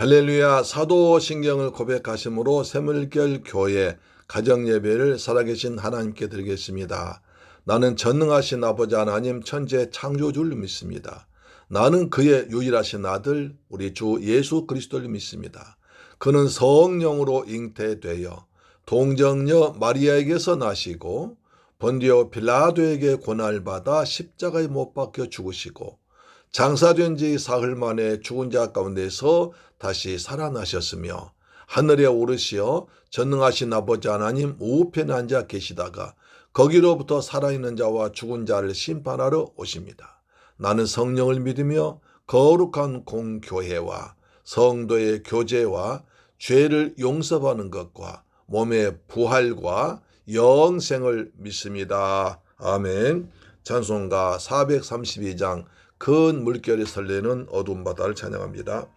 할렐루야. 사도신경을 고백하심으로 새물결 교회 가정예배를 살아계신 하나님께 드리겠습니다. 나는 전능하신 아버지 하나님 천지의 창조주를 믿습니다. 나는 그의 유일하신 아들 우리 주 예수 그리스도를 믿습니다. 그는 성령으로 잉태되어 동정녀 마리아에게서 나시고 본디오 빌라도에게 고난받아 십자가에 못 박혀 죽으시고 장사된 지 사흘 만에 죽은 자 가운데서 다시 살아나셨으며 하늘에 오르시어 전능하신 아버지 하나님 우편에 앉아 계시다가 거기로부터 살아있는 자와 죽은 자를 심판하러 오십니다. 나는 성령을 믿으며 거룩한 공교회와 성도의 교제와 죄를 용서받는 것과 몸의 부활과 영생을 믿습니다. 아멘. 찬송가 432장 큰 물결이 설레는 어두운 바다를 찬양합니다.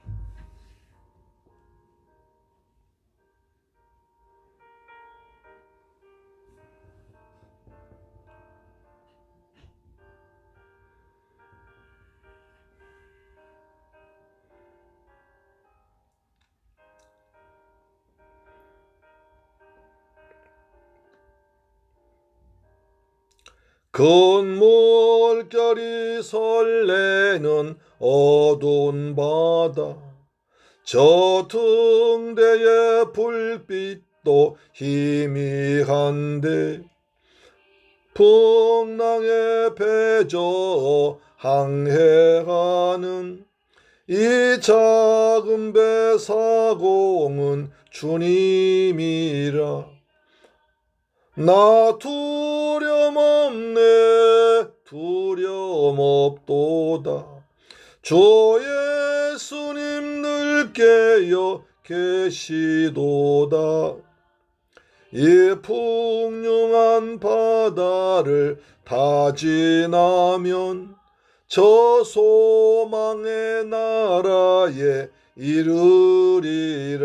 큰 물결이 설레는 어두운 바다 저 등대의 불빛도 희미한데 풍랑에 배저 항해하는 이 작은 배 사공은 주님이라 나 두려움 없도다 주 예수님 늘 깨어 계시도다 이 풍요한 바다를 다 지나면 저 소망의 나라에 이르리라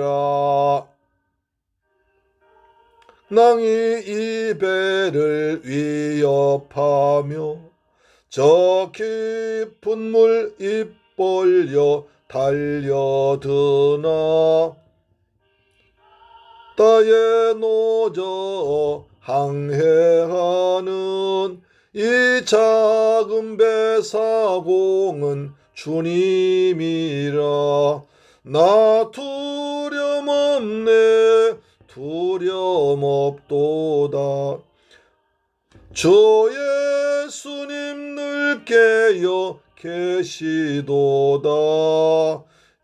낭이 이 배를 위협하며 저 깊은 물 입 벌려 달려드나 땅에 노저 항해하는 이 작은 배 사공은 주님이라 나 두려움 없도다 주 예수님 늘 깨어 계시도다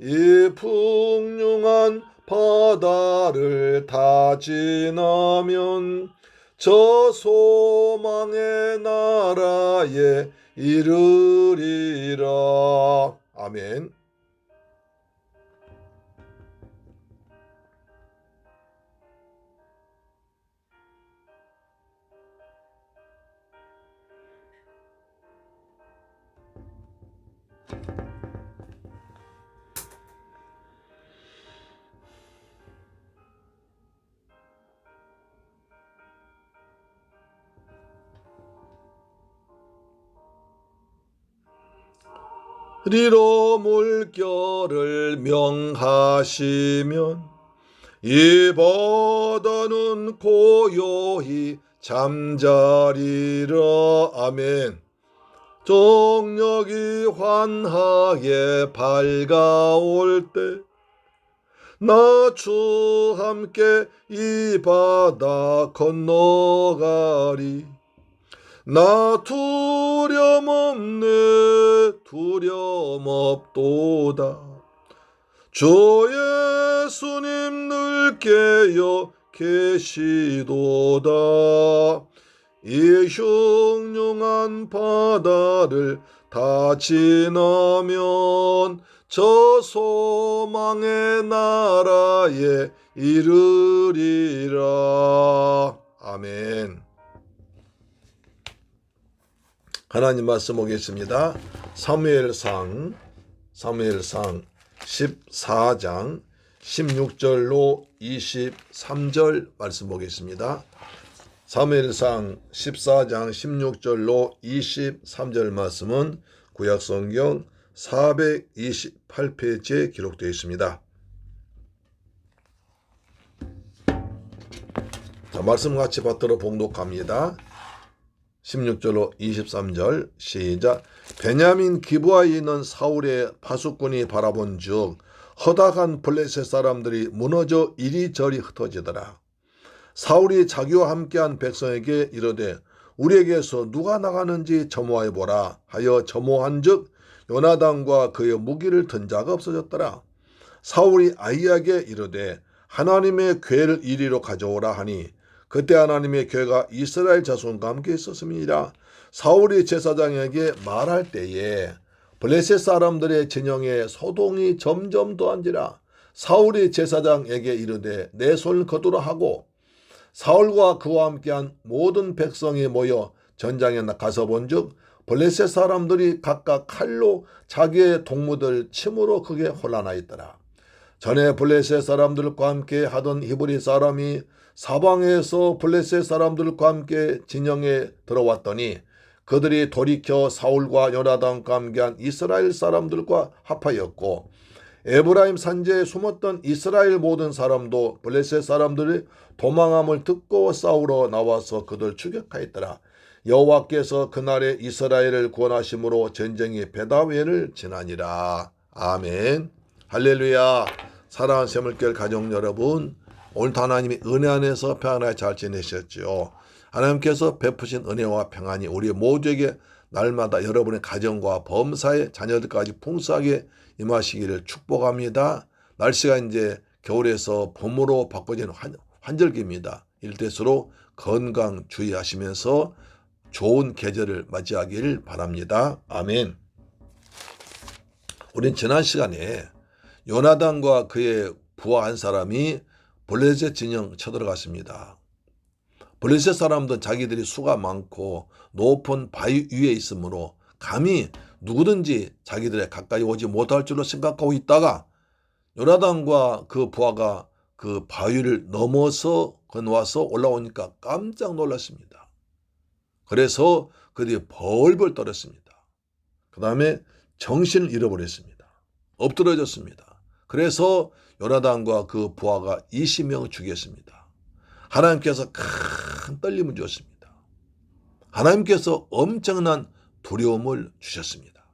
이 풍요한 바다를 다 지나면 저 소망의 나라에 이르리라. 아멘. 리로 물결을 명하시면 이 바다는 고요히 잠자리라. 아멘. 정력이 환하게 밝아올 때 나 주 함께 이 바다 건너가리 나 두려움 없도다 주 예수님 늘 깨어 계시도다 이 흉흉한 바다를 다 지나면 저 소망의 나라에 이르리라. 아멘. 하나님 말씀 보겠습니다. 사무엘상 14장 16절로 23절 말씀 보겠습니다. 사무엘상 14장 16절로 23절 말씀은 구약성경 428페이지에 기록되어 있습니다. 자, 말씀 같이 받들어 봉독합니다. 16절로 23절 시작. 베냐민 기브아에 있는 사울의 파수꾼이 바라본 즉 허다한 블레셋 사람들이 무너져 이리저리 흩어지더라. 사울이 자기와 함께한 백성에게 이르되 우리에게서 누가 나가는지 점호하여 보라 하여 점호한즉 요나단과 그의 무기를 든 자가 없어졌더라. 사울이 아히야에게 이르되 하나님의 궤를 이리로 가져오라 하니 그때 하나님의 궤가 이스라엘 자손과 함께 있었음이니라. 사울이 제사장에게 말할 때에 블레셋 사람들의 진영에 소동이 점점 더한지라. 사울이 제사장에게 이르되 내 손을 거두라 하고 사울과 그와 함께한 모든 백성이 모여 전장에 가서 본즉 블레셋 사람들이 각각 칼로 자기의 동무들 침으로 크게 혼란하였더라. 전에 블레셋 사람들과 함께 하던 히브리 사람이 사방에서 블레셋 사람들과 함께 진영에 들어왔더니 그들이 돌이켜 사울과 요나단과 함께한 이스라엘 사람들과 합하였고 에브라임 산지에 숨었던 이스라엘 모든 사람도 블레셋 사람들이 도망함을 듣고 싸우러 나와서 그들 추격하였더라. 여호와께서 그날에 이스라엘을 구원하심으로 전쟁이 베다웨를 지나니라. 아멘. 할렐루야. 사랑하는 샘물교회 가족 여러분, 오늘도 하나님이 은혜 안에서 평안하게 잘 지내셨죠? 하나님께서 베푸신 은혜와 평안이 우리 모두에게 날마다 여러분의 가정과 범사의 자녀들까지 풍성하게 임하시기를 축복합니다. 날씨가 이제 겨울에서 봄으로 바꿔지는 환절기입니다. 이럴때수록 건강 주의하시면서 좋은 계절을 맞이하길 바랍니다. 아멘. 우린 지난 시간에 요나단과 그의 부하 한 사람이 블레셋 진영 쳐들어갔습니다. 블레셋 사람들은 자기들이 수가 많고 높은 바위 위에 있으므로 감히 누구든지 자기들에 가까이 오지 못할 줄로 생각하고 있다가 요나단과 그 부하가 그 바위를 넘어서 건너와서 올라오니까 깜짝 놀랐습니다. 그래서 그들이 벌벌 떨었습니다. 그 다음에 정신을 잃어버렸습니다. 엎드러졌습니다. 그래서 요나단과 그 부하가 20명을 죽였습니다. 하나님께서 큰 떨림을 주었습니다. 하나님께서 엄청난 두려움을 주셨습니다.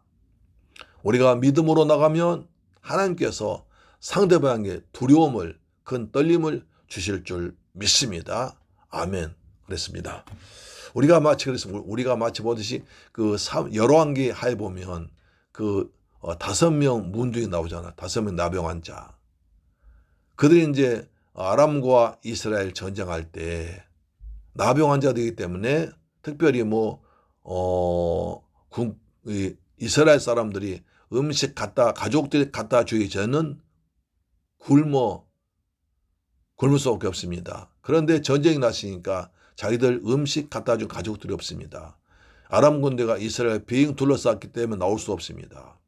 우리가 믿음으로 나가면 하나님께서 상대방에게 두려움을, 큰 떨림을 주실 줄 믿습니다. 아멘. 그랬습니다. 우리가 마치 보듯이 그 열왕기 하에 보면 그 5명 문둥이 나오잖아. 5명 나병환 자. 그들이 이제 아람과 이스라엘 전쟁할 때 나병환 자들이기 때문에 특별히 이스라엘 사람들이 음식 가족들이 갖다 주기 전은 굶을 수밖에 없습니다. 그런데 전쟁이 났으니까 자기들 음식 갖다 준 가족들이 없습니다. 아람 군대가 이스라엘 빙 둘러쌌기 때문에 나올 수 없습니다.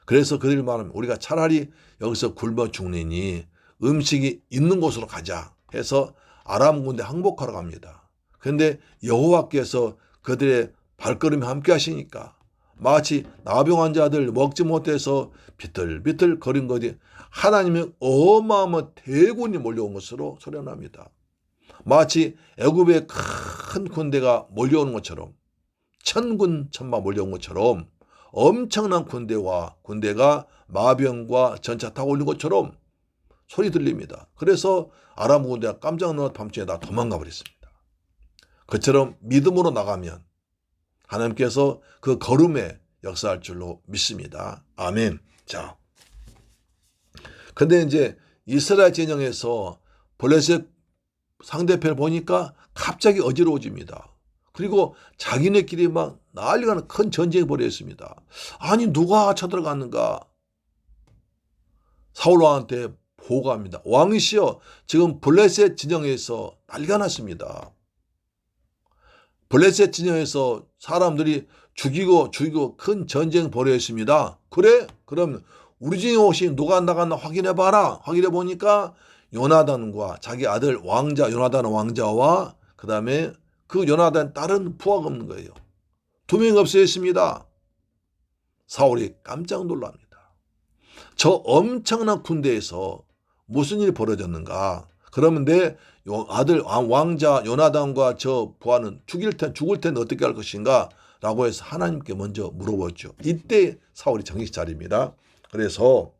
그래서 그들이 말하면 우리가 차라리 여기서 굶어 죽느니 음식이 있는 곳으로 가자 해서 아람 군대 항복하러 갑니다. 그런데 여호와께서 그들의 발걸음이 함께 하시니까 마치 나병 환자들 먹지 못해서 비틀비틀 거린 것이 하나님의 어마어마한 대군이 몰려온 것으로 소련합니다. 마치 애굽의 큰 군대가 몰려오는 것처럼 천군 천마 몰려온 것처럼 엄청난 군대가 마병과 전차 타고 오는 것처럼 소리 들립니다. 그래서 아람 군대가 깜짝 놀라 밤중에 다 도망가 버렸습니다. 그처럼 믿음으로 나가면 하나님께서 그 걸음에 역사할 줄로 믿습니다. 아멘. 자, 근데 이제 이스라엘 진영에서 블레셋 상대편을 보니까 갑자기 어지러워집니다. 그리고 자기네끼리 막 난리가 나는 큰 전쟁이 벌어졌습니다. 아니 누가 쳐들어갔는가? 사울 왕한테 보고합니다. 왕이시여, 지금 블레셋 진영에서 난리가 났습니다. 블레셋 진영에서 사람들이 죽이고 큰 전쟁 벌어졌습니다. 그래? 그럼 우리 중에 혹시 누가 나갔나 확인해봐라. 확인해 보니까 요나단과 자기 아들 요나단 왕자와 그 다음에 그 요나단 딸은 부하가 없는 거예요. 2명이 없어졌습니다. 사울이 깜짝 놀랍니다. 저 엄청난 군대에서 무슨 일이 벌어졌는가? 그러면 아들 왕자 요나단과 저 부하는 죽을 텐데 어떻게 할 것인가 라고 해서 하나님께 먼저 물어봤죠. 이때 사울이 정신 차립니다. 그래서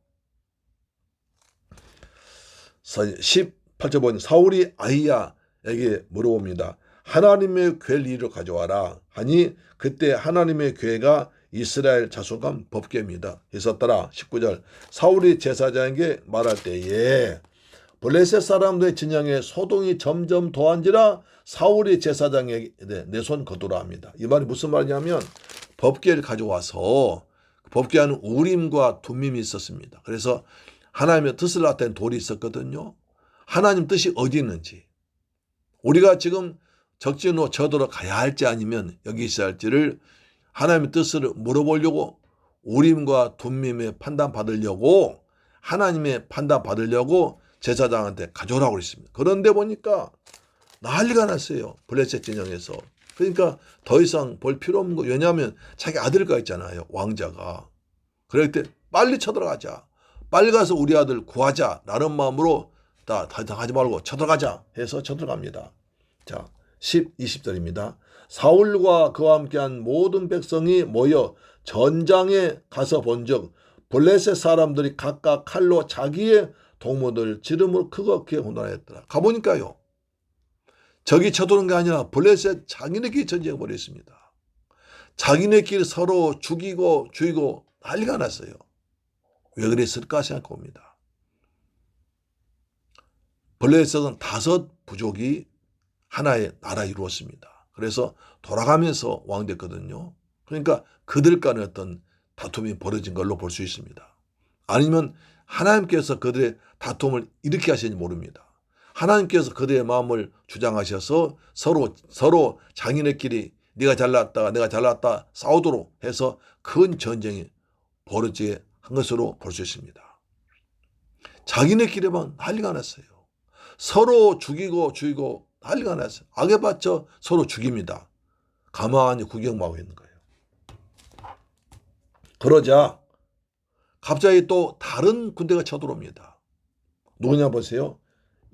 18절 보니 사울이 아히야에게 물어봅니다. 하나님의 궤를 가져와라 하니 그때 하나님의 궤가 이스라엘 자손간 법궤입니다. 있었더라. 19절 사울이 제사장에게 말할 때에 블레셋 사람들의 진영에 소동이 점점 더한지라 사울이 제사장에게 내 손 거두라 합니다. 이 말이 무슨 말이냐면 법궤를 가져와서 법궤 안에 우림과 둠밈이 있었습니다. 그래서 하나님의 뜻을 나타낸 돌이 있었거든요. 하나님 뜻이 어디 있는지 우리가 지금 적진으로 저들어 가야 할지 아니면 여기 있어야 할지를 하나님의 뜻을 물어보려고 우림과 둠밈의 판단 받으려고 하나님의 판단 받으려고 제사장한테 가져오라고 그랬습니다. 그런데 보니까 난리가 났어요. 블레셋 진영에서. 그러니까 더 이상 볼 필요 없는 거. 왜냐하면 자기 아들가 있잖아요. 왕자가. 그럴 때 빨리 쳐들어가자. 빨리 가서 우리 아들 구하자. 라는 마음으로 다 하지 말고 쳐들어가자 해서 쳐들어갑니다. 자, 20절입니다. 사울과 그와 함께한 모든 백성이 모여 전장에 가서 본즉 블레셋 사람들이 각각 칼로 자기의 동무들 지름으로 크게 혼란했더라. 가보니까요. 적이 쳐도는 게 아니라 블레셋 자기네끼리 전쟁을 벌였습니다. 자기네끼리 서로 죽이고 난리가 났어요. 왜 그랬을까 생각해 봅니다. 블레셋은 5 부족이 하나의 나라 이루었습니다. 그래서 돌아가면서 왕 됐거든요. 그러니까 그들 간의 어떤 다툼이 벌어진 걸로 볼 수 있습니다. 아니면 하나님께서 그들의 다툼을 일으키게 하시는지 모릅니다. 하나님께서 그들의 마음을 주장하셔서 서로 장인의끼리 네가 잘났다 내가 잘났다 싸우도록 해서 큰 전쟁이 벌어지게 한 것으로 볼 수 있습니다. 자기네끼리만 난리가 났어요. 서로 죽이고 난리가 났어요. 악에 받쳐 서로 죽입니다. 가만히 구경만 하고 있는 거예요. 그러자 갑자기 또 다른 군대가 쳐들어옵니다. 누구냐 보세요.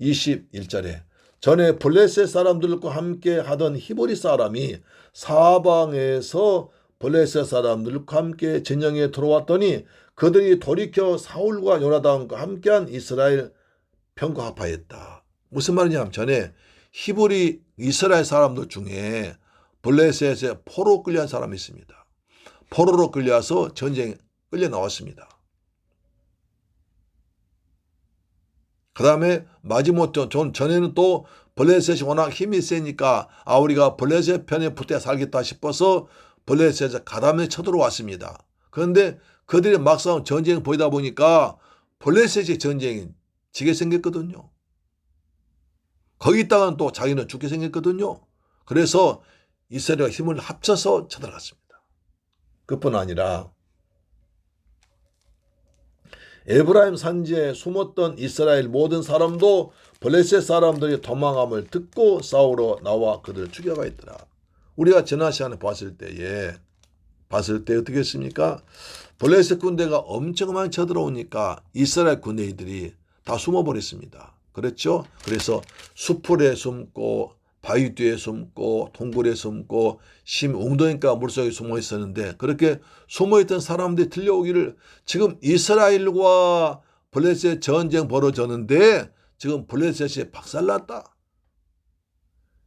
21절에 전에 블레셋 사람들과 함께 하던 히브리 사람이 사방에서 블레셋 사람들과 함께 진영에 들어왔더니 그들이 돌이켜 사울과 요나단과 함께한 이스라엘 편과 합하였다. 무슨 말이냐면 전에 히브리 이스라엘 사람들 중에 블레셋에 포로 끌려한 사람이 있습니다. 포로로 끌려와서 전쟁에 끌려 나왔습니다. 그 다음에 마지못해 전에는 또 블레셋이 워낙 힘이 세니까 우리가 블레셋 편에 붙어 살겠다 싶어서 블레셋에 가담에 쳐들어왔습니다. 그런데 그들이 막상 전쟁을 보이다 보니까 블레셋이 전쟁이 지게 생겼거든요. 거기다가는 또 자기는 죽게 생겼거든요. 그래서 이스라엘과 힘을 합쳐서 쳐들어갔습니다. 그뿐 아니라 에브라임 산지에 숨었던 이스라엘 모든 사람도 블레셋 사람들이 도망함을 듣고 싸우러 나와 그들을 죽여가 있더라. 우리가 지난 시간에 봤을 때 어떻게 했습니까? 블레셋 군대가 엄청 많이 쳐들어오니까 이스라엘 군대들이 다 숨어버렸습니다. 그렇죠? 그래서 수풀에 숨고 바위 뒤에 숨고 동굴에 숨고 웅덩이가 물속에 숨어 있었는데 그렇게 숨어있던 사람들이 들려오기를 지금 이스라엘과 블레셋 전쟁 벌어졌는데 지금 블레셋이 박살났다.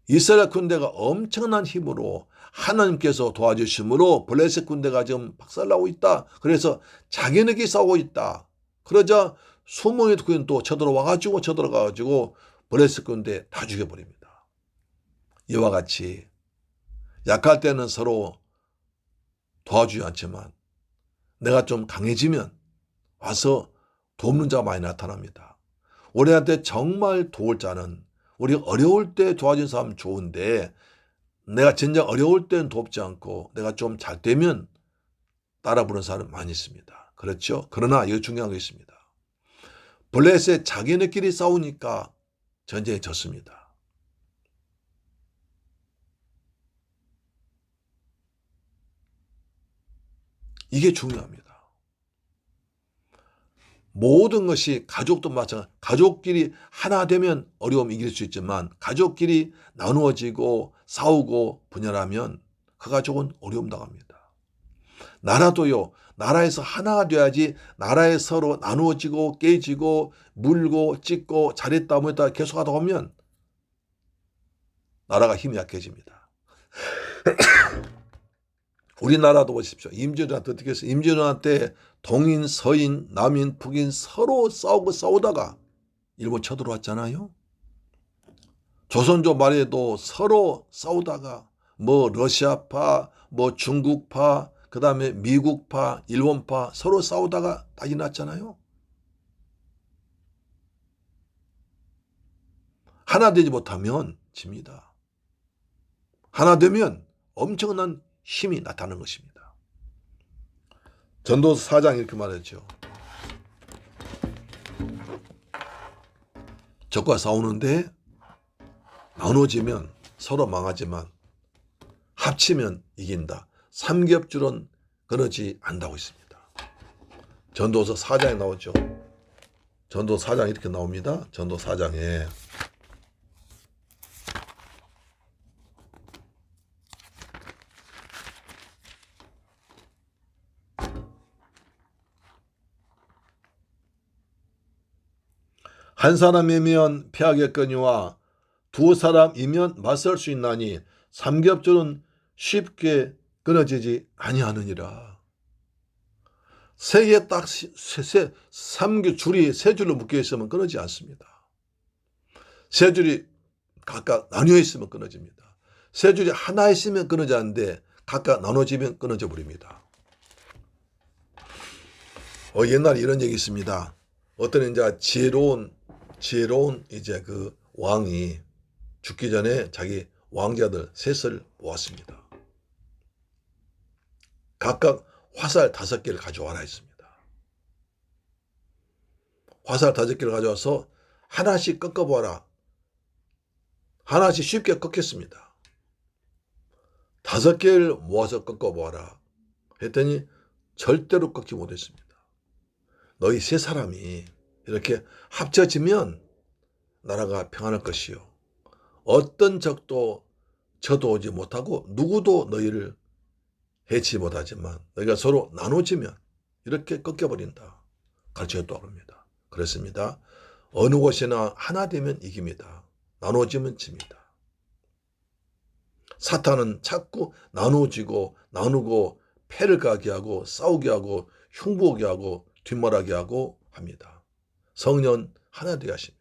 이스라엘 군대가 엄청난 힘으로 하나님께서 도와주심으로 블레셋 군대가 지금 박살나고 있다. 그래서 자기네끼리 싸우고 있다. 그러자 숨어있던 군대는 또 쳐들어가가지고 블레셋 군대 다 죽여버립니다. 이와 같이 약할 때는 서로 도와주지 않지만 내가 좀 강해지면 와서 돕는 자가 많이 나타납니다. 우리한테 정말 도울 자는 우리가 어려울 때 도와준 사람 좋은데 내가 진짜 어려울 때는 돕지 않고 내가 좀 잘 되면 따라 부르는 사람 많이 있습니다. 그렇죠? 그러나 이거 중요한 게 있습니다. 블레셋 자기네끼리 싸우니까 전쟁에 졌습니다. 이게 중요합니다. 모든 것이 가족도 마찬가지. 가족끼리 하나 되면 어려움 이길 수 있지만 가족끼리 나누어지고 싸우고 분열하면 그 가족은 어려움 당합니다. 나라도요. 나라에서 하나가 돼야지. 나라에 서로 나누어지고 깨지고 물고 찢고 잘했다 못했다 계속하다 보면 나라가 힘이 약해집니다. 우리나라도 보십시오. 임진왜란 어떻게 했어요? 임진왜란 때 동인, 서인, 남인, 북인 서로 싸우다가 일본 쳐들어왔잖아요. 조선조 말에도 서로 싸우다가 뭐 러시아파, 뭐 중국파, 그 다음에 미국파, 일본파 서로 싸우다가 난리 났잖아요. 하나 되지 못하면 집니다. 하나 되면 엄청난 힘이 나타나는 것입니다. 전도서 4장 이렇게 말했죠. 적과 싸우는데 나눠지면 서로 망하지만 합치면 이긴다. 삼겹줄은 끊어지 않는다고 있습니다. 전도서 4장에 나오죠. 전도서 4장 이렇게 나옵니다. 전도서 4장에 한 사람이면 패하겠거니와 두 사람이면 맞설 수 있나니 삼겹줄은 쉽게 끊어지지 아니하느니라. 세 개 딱 삼겹줄이 세 줄로 묶여 있으면 끊어지지 않습니다. 세 줄이 각각 나뉘어 있으면 끊어집니다. 세 줄이 하나 있으면 끊어지 않는데 각각 나눠지면 끊어져 버립니다. 옛날에 이런 얘기 있습니다. 어떤 이제 지혜로운 이제 그 왕이 죽기 전에 자기 왕자들 셋을 모았습니다. 각각 화살 5개를 가져와라 했습니다. 화살 5개를 가져와서 하나씩 꺾어보아라. 하나씩 쉽게 꺾였습니다. 5개를 모아서 꺾어보아라 했더니 절대로 꺾지 못했습니다. 너희 세 사람이 이렇게 합쳐지면 나라가 평안할 것이요. 어떤 적도 쳐도오지 못하고 누구도 너희를 해치지 못하지만 너희가 서로 나눠지면 이렇게 꺾여버린다. 가르쳐줬다고 합니다. 그렇습니다. 어느 곳이나 하나 되면 이깁니다. 나눠지면 집니다. 사탄은 자꾸 나누고 패를 가게 하고 싸우게 하고 흉보게 하고 뒷말하게 하고 합니다. 성령 하나 되게 하십니다.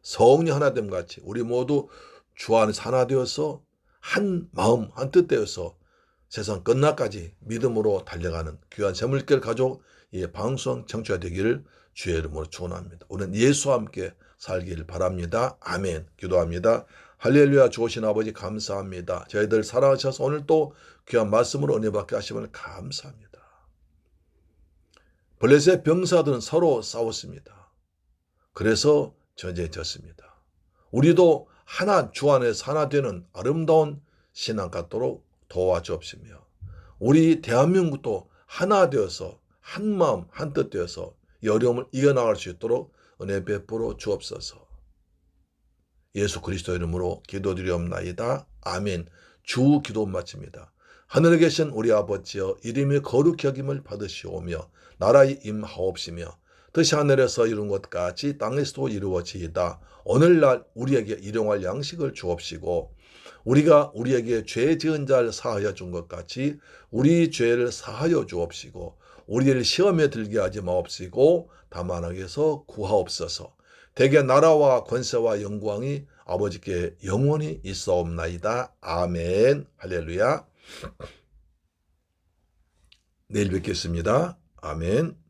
성령 하나 됨 같이 우리 모두 주 안에서 하나 되어서 한 마음 한 뜻 되어서 세상 끝날까지 믿음으로 달려가는 귀한 샘물길 가족 이 방송 청취자 되기를 주의 이름으로 축원합니다. 우리는 예수와 함께 살기를 바랍니다. 아멘. 기도합니다. 할렐루야. 좋으신 아버지 감사합니다. 저희들 사랑하셔서 오늘 또 귀한 말씀으로 은혜 받게 하심을 감사합니다. 블레셋 병사들은 서로 싸웠습니다. 그래서 저주해졌습니다. 우리도 하나 주 안에서 하나 되는 아름다운 신앙 갖도록 도와주옵시며 우리 대한민국도 하나 되어서 한 마음 한 뜻 되어서 이 어려움을 이겨나갈 수 있도록 은혜 베풀어 주옵소서. 예수 그리스도 이름으로 기도드리옵나이다. 아멘. 주 기도 마칩니다. 하늘에 계신 우리 아버지여 이름이 거룩히 여김을 받으시오며 나라의 임하옵시며 뜻이 하늘에서 이룬 것 같이 땅에서도 이루어지이다. 오늘날 우리에게 일용할 양식을 주옵시고 우리가 우리에게 죄 지은 자를 사하여 준 것 같이 우리 죄를 사하여 주옵시고 우리를 시험에 들게 하지 마옵시고 다만 악에서 구하옵소서. 대개 나라와 권세와 영광이 아버지께 영원히 있사옵나이다. 아멘. 할렐루야. 내일 뵙겠습니다. 아멘.